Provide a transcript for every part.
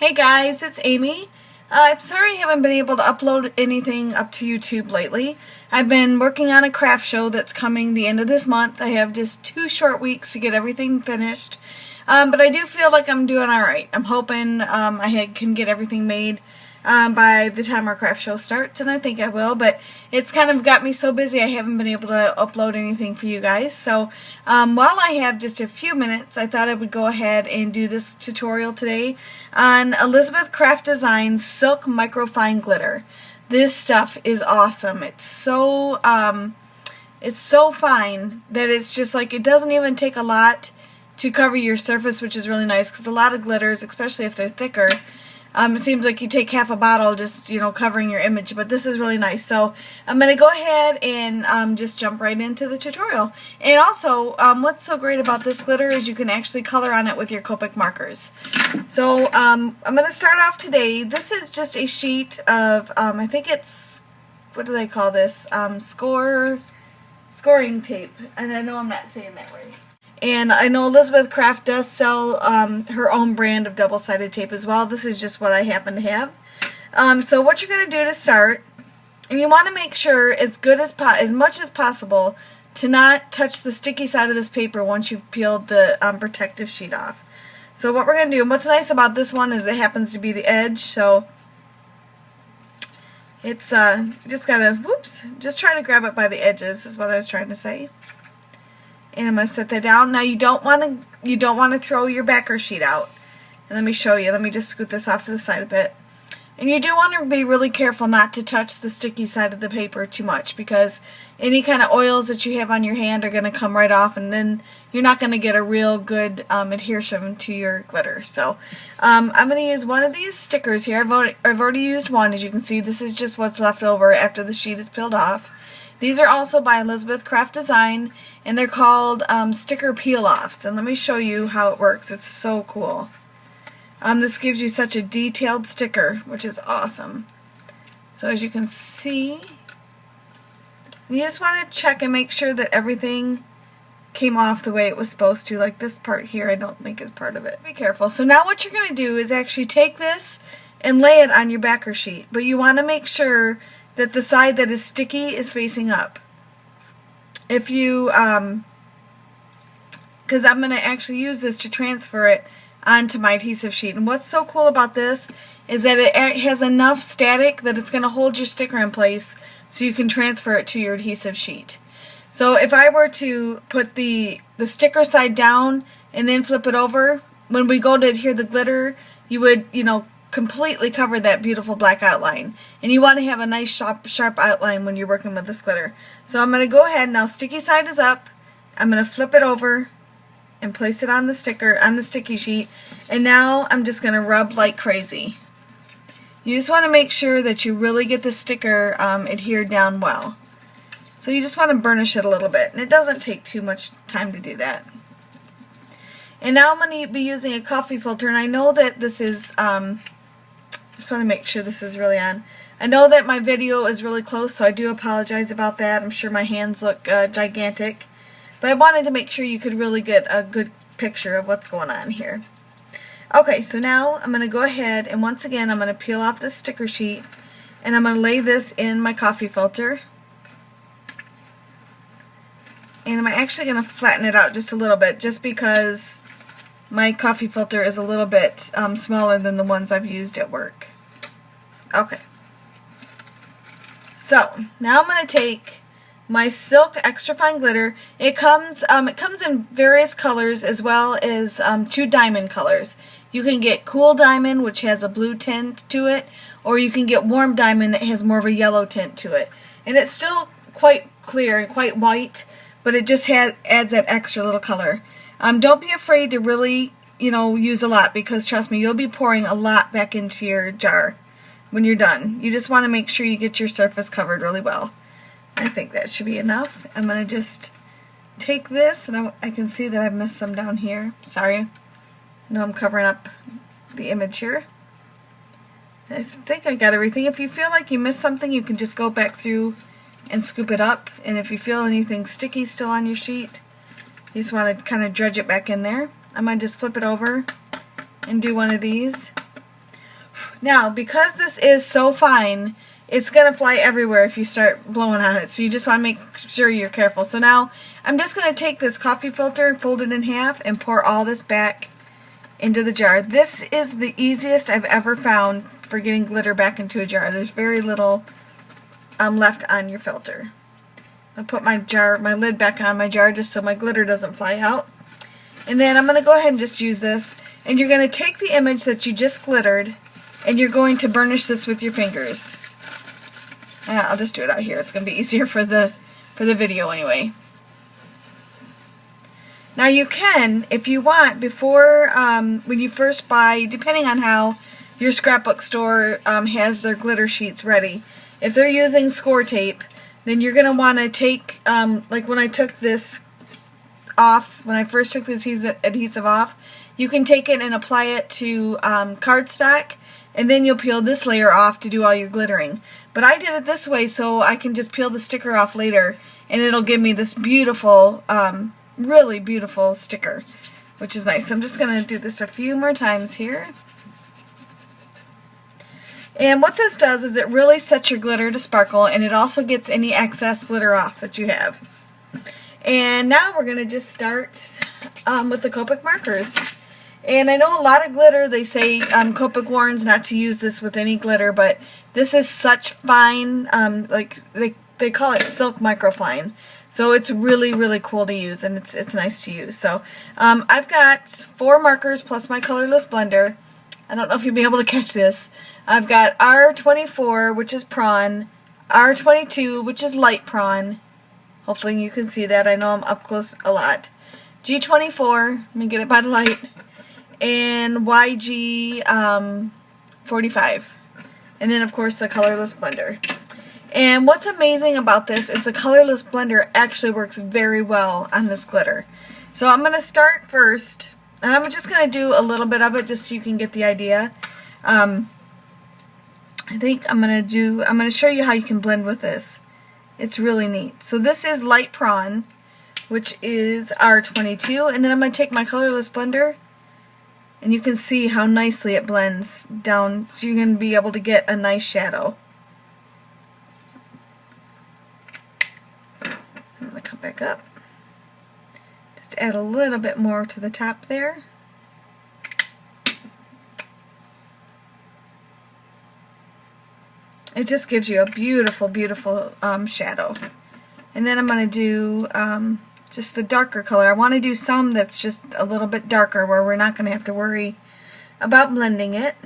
Hey guys, it's Amy. I'm sorry I haven't been able to upload anything up to YouTube lately. I've been working on a craft show that's coming the end of this month. I have just 2 short weeks to get everything finished. But I do feel like I'm doing alright. I'm hoping I can get everything made by the time our craft show starts, and I think I will, but it's kind of got me so busy I haven't been able to upload anything for you guys. So while I have just a few minutes, I thought I would go ahead and do this tutorial today on Elizabeth Craft Design's Silk Microfine Glitter. This stuff is awesome. It's so fine that it's just like, it doesn't even take a lot to cover your surface, which is really nice, because a lot of glitters, especially if they're thicker, it seems like you take half a bottle just, covering your image, but this is really nice. So I'm going to go ahead and just jump right into the tutorial. And also, what's so great about this glitter is you can actually color on it with your Copic markers. So I'm going to start off today. This is just a sheet of, I think it's, what do they call this? Scoring tape. And I know I'm not saying that right. And I know Elizabeth Craft does sell her own brand of double-sided tape as well. This is just what I happen to have. So what you're going to do to start, and you want to make sure as much as possible to not touch the sticky side of this paper once you've peeled the protective sheet off. So what we're going to do, and what's nice about this one is it happens to be the edge, so it's just gotta, just try to grab it by the edges is what I was trying to say. And I'm going to set that down. Now you don't want to throw your backer sheet out. And let me show you. Let me just scoot this off to the side a bit. And you do want to be really careful not to touch the sticky side of the paper too much, because any kind of oils that you have on your hand are going to come right off, and then you're not going to get a real good adhesion to your glitter. So I'm going to use one of these stickers here. I've already used one. As you can see, this is just what's left over after the sheet is peeled off. These are also by Elizabeth Craft Design, and they're called sticker peel-offs. And let me show you how it works. It's so cool. This gives you such a detailed sticker, which is awesome. So as you can see, you just want to check and make sure that everything came off the way it was supposed to. Like this part here, I don't think is part of it. Be careful. So now what you're going to do is actually take this and lay it on your backer sheet. But you want to make sure that the side that is sticky is facing up. If you, because I'm going to actually use this to transfer it onto my adhesive sheet. And what's so cool about this is that it has enough static that it's going to hold your sticker in place so you can transfer it to your adhesive sheet. So if I were to put the sticker side down and then flip it over, when we go to adhere the glitter, you would, completely cover that beautiful black outline. And you want to have a nice sharp outline when you're working with this glitter. So I'm going to go ahead now. Sticky side is up. I'm going to flip it over and place it on the sticky sheet. And now I'm just going to rub like crazy. You just want to make sure that you really get the sticker adhered down well. So you just want to burnish it a little bit. And it doesn't take too much time to do that. And now I'm going to be using a coffee filter. And I know that this is just want to make sure this is really on. I know that my video is really close, so I do apologize about that. I'm sure my hands look gigantic. But I wanted to make sure you could really get a good picture of what's going on here. Okay, so now I'm going to go ahead and once again I'm going to peel off this sticker sheet and I'm going to lay this in my coffee filter. And I'm actually going to flatten it out just a little bit, just because my coffee filter is a little bit smaller than the ones I've used at work. Okay. So now I'm going to take my Silk Extra Fine Glitter. It comes in various colors as well as 2 diamond colors. You can get Cool Diamond, which has a blue tint to it, or you can get Warm Diamond that has more of a yellow tint to it. And it's still quite clear and quite white, but it just adds that extra little color. Don't be afraid to really, use a lot, because trust me, you'll be pouring a lot back into your jar when you're done. You just want to make sure you get your surface covered really well. I think that should be enough. I'm going to just take this, and I can see that I've missed some down here. Sorry. I know I'm covering up the image here. I think I got everything. If you feel like you missed something, you can just go back through and scoop it up. And if you feel anything sticky still on your sheet, you just want to kind of dredge it back in there. I'm going to just flip it over and do one of these. Now, because this is so fine, it's going to fly everywhere if you start blowing on it. So you just want to make sure you're careful. So now I'm just going to take this coffee filter, fold it in half, and pour all this back into the jar. This is the easiest I've ever found for getting glitter back into a jar. There's very little left on your filter. I'll put my lid back on my jar just so my glitter doesn't fly out. And then I'm going to go ahead and just use this. And you're going to take the image that you just glittered and you're going to burnish this with your fingers. I'll just do it out here. It's going to be easier for the video anyway. Now you can, if you want, before when you first buy, depending on how your scrapbook store has their glitter sheets ready, if they're using score tape, then you're going to want to take, like when I took this off, when I first took this adhesive off, you can take it and apply it to cardstock, and then you'll peel this layer off to do all your glittering. But I did it this way so I can just peel the sticker off later, and it'll give me this beautiful, really beautiful sticker, which is nice. So I'm just going to do this a few more times here. And what this does is it really sets your glitter to sparkle, and it also gets any excess glitter off that you have. And now we're going to just start with the Copic markers. And I know a lot of glitter, they say Copic warns not to use this with any glitter, but this is such fine, like they call it silk microfine. So it's really, really cool to use, and it's nice to use. So I've got 4 markers plus my colorless blender. I don't know if you'll be able to catch this. I've got R24, which is prawn, R22, which is light prawn. Hopefully you can see that. I know I'm up close a lot. G24, let me get it by the light, and YG 45. And then of course the colorless blender. And what's amazing about this is the colorless blender actually works very well on this glitter. So I'm going to start first, and I'm just going to do a little bit of it just so you can get the idea. I think I'm going to show you how you can blend with this. It's really neat. So this is light prawn, which is R22, and then I'm going to take my colorless blender, and you can see how nicely it blends down, so you're going to be able to get a nice shadow. I'm going to come back up. Just add a little bit more to the top there. It just gives you a beautiful, beautiful shadow. And then I'm going to do just the darker color. I want to do some that's just a little bit darker where we're not going to have to worry about blending it.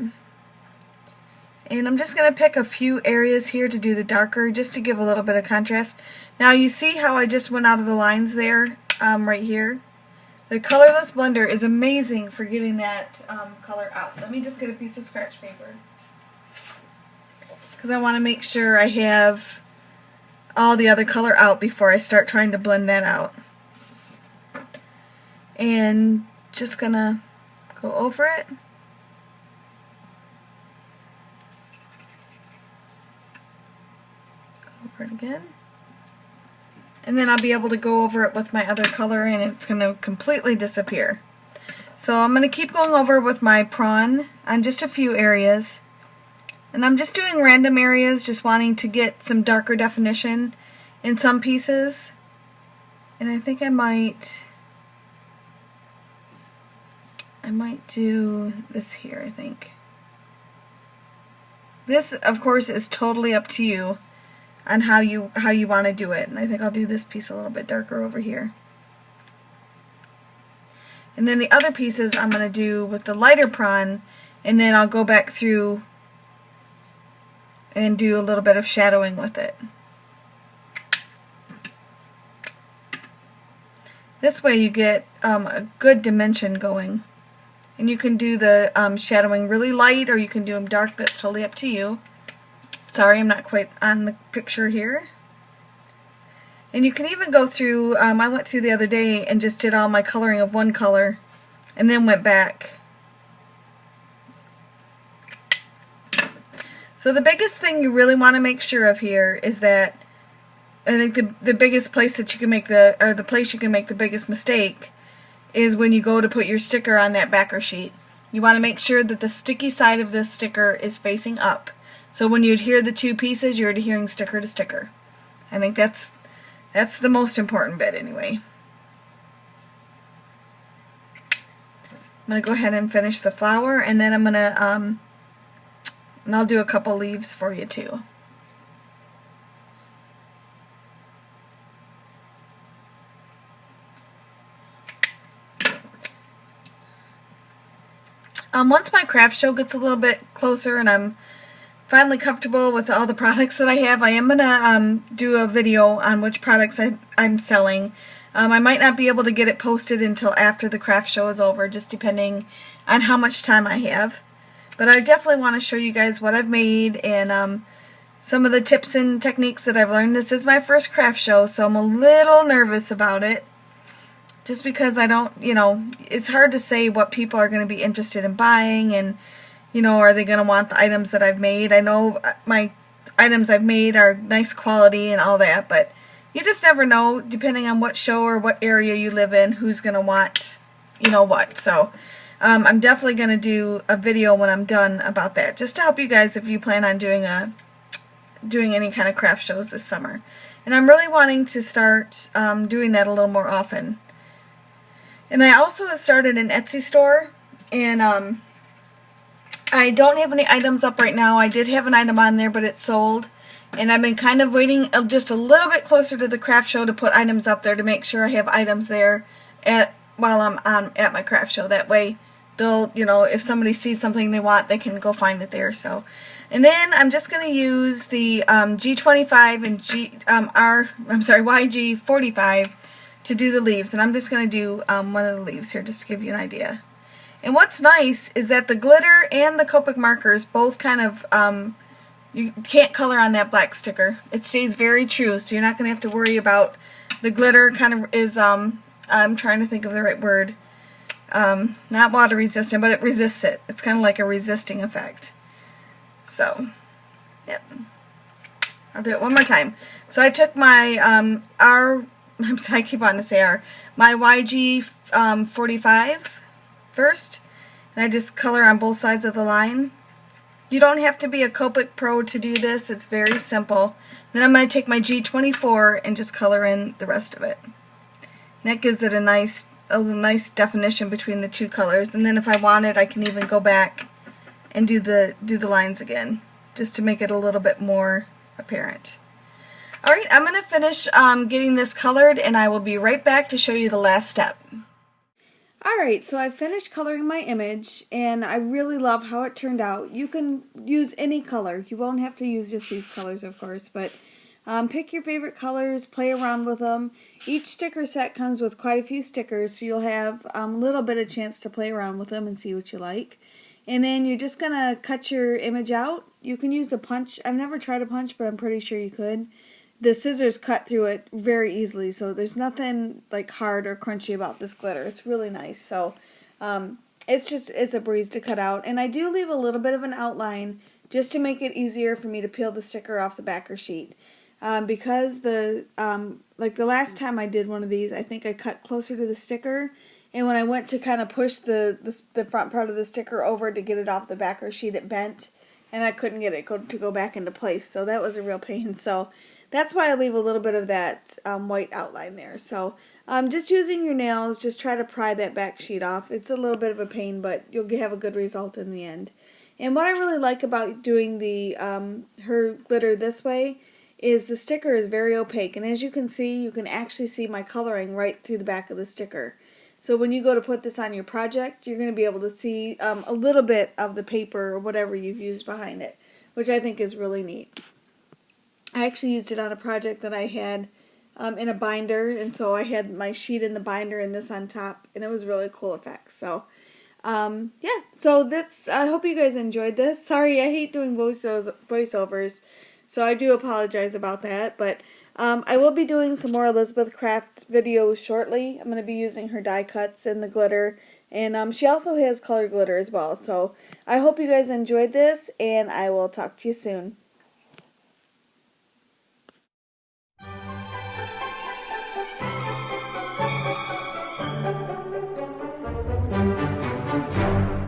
And I'm just going to pick a few areas here to do the darker, just to give a little bit of contrast. Now you see how I just went out of the lines there, right here? The colorless blender is amazing for getting that color out. Let me just get a piece of scratch paper, because I want to make sure I have all the other color out before I start trying to blend that out. And just gonna go over it. Go over it again. And then I'll be able to go over it with my other color, and it's going to completely disappear. So I'm going to keep going over with my prawn on just a few areas. And I'm just doing random areas, just wanting to get some darker definition in some pieces. And I think I might do this here, I think. This, of course, is totally up to you on how you want to do it. And I think I'll do this piece a little bit darker over here. And then the other pieces I'm going to do with the lighter prawn, and then I'll go back through and do a little bit of shadowing with it. This way you get a good dimension going. And you can do the shadowing really light, or you can do them dark. That's totally up to you. Sorry, I'm not quite on the picture here. And you can even go through, I went through the other day and just did all my coloring of one color and then went back. So the biggest thing you really want to make sure of here is that, I think the biggest place that you can make the place you can make the biggest mistake is when you go to put your sticker on that backer sheet. you want to make sure that the sticky side of this sticker is facing up. So when you adhere the two pieces, you're adhering sticker to sticker. I think that's the most important bit anyway. I'm going to go ahead and finish the flower, and then I'm going to, and I'll do a couple leaves for you too. Once my craft show gets a little bit closer and I'm finally comfortable with all the products that I have, I am going to do a video on which products I'm selling. I might not be able to get it posted until after the craft show is over, just depending on how much time I have. But I definitely want to show you guys what I've made and some of the tips and techniques that I've learned. This is my first craft show, so I'm a little nervous about it. Just because I don't, it's hard to say what people are going to be interested in buying and, are they going to want the items that I've made. I know my items I've made are nice quality and all that, but you just never know, depending on what show or what area you live in, who's going to want, what. So I'm definitely going to do a video when I'm done about that, just to help you guys if you plan on doing any kind of craft shows this summer. And I'm really wanting to start doing that a little more often. And I also have started an Etsy store, and I don't have any items up right now. I did have an item on there, but it's sold. And I've been kind of waiting just a little bit closer to the craft show to put items up there to make sure I have items there while I'm at my craft show. That way, they'll, if somebody sees something they want, they can go find it there. So, and then I'm just going to use the G25 and YG45 to do the leaves, and I'm just going to do one of the leaves here just to give you an idea. And what's nice is that the glitter and the Copic markers both kind of, you can't color on that black sticker. It stays very true, so you're not going to have to worry about the glitter kind of is, I'm trying to think of the right word, not water resistant, but it resists it. It's kind of like a resisting effect. So, yep. I'll do it one more time. So I took my, I keep on to say my YG45 first, and I just color on both sides of the line. You don't have to be a Copic pro to do this. It's very simple. Then I'm going to take my G24 and just color in the rest of it. And that gives it a nice definition between the two colors. And then if I wanted, I can even go back and do the lines again, just to make it a little bit more apparent. Alright, I'm going to finish getting this colored, and I will be right back to show you the last step. Alright, so I finished coloring my image, and I really love how it turned out. You can use any color. You won't have to use just these colors, of course, but pick your favorite colors, play around with them. Each sticker set comes with quite a few stickers, so you'll have a little bit of chance to play around with them and see what you like. And then you're just going to cut your image out. You can use a punch. I've never tried a punch, but I'm pretty sure you could. The scissors cut through it very easily, so there's nothing like hard or crunchy about this glitter. It's really nice. So it's a breeze to cut out. And I do leave a little bit of an outline just to make it easier for me to peel the sticker off the backer sheet. Because like the last time I did one of these, I think I cut closer to the sticker, and when I went to kind of push the front part of the sticker over to get it off the backer sheet, it bent, and I couldn't get it to go back into place. So that was a real pain. So that's why I leave a little bit of that white outline there. So just using your nails, just try to pry that back sheet off. It's a little bit of a pain, but you'll have a good result in the end. And what I really like about doing the her glitter this way is the sticker is very opaque. And as you can see, you can actually see my coloring right through the back of the sticker. So when you go to put this on your project, you're going to be able to see a little bit of the paper or whatever you've used behind it, which I think is really neat. I actually used it on a project that I had in a binder, and so I had my sheet in the binder and this on top, and it was really cool effect. So, yeah, so that's, I hope you guys enjoyed this. Sorry, I hate doing voiceovers, so I do apologize about that, but I will be doing some more Elizabeth Craft videos shortly. I'm going to be using her die cuts and the glitter, and she also has colored glitter as well. So I hope you guys enjoyed this, and I will talk to you soon.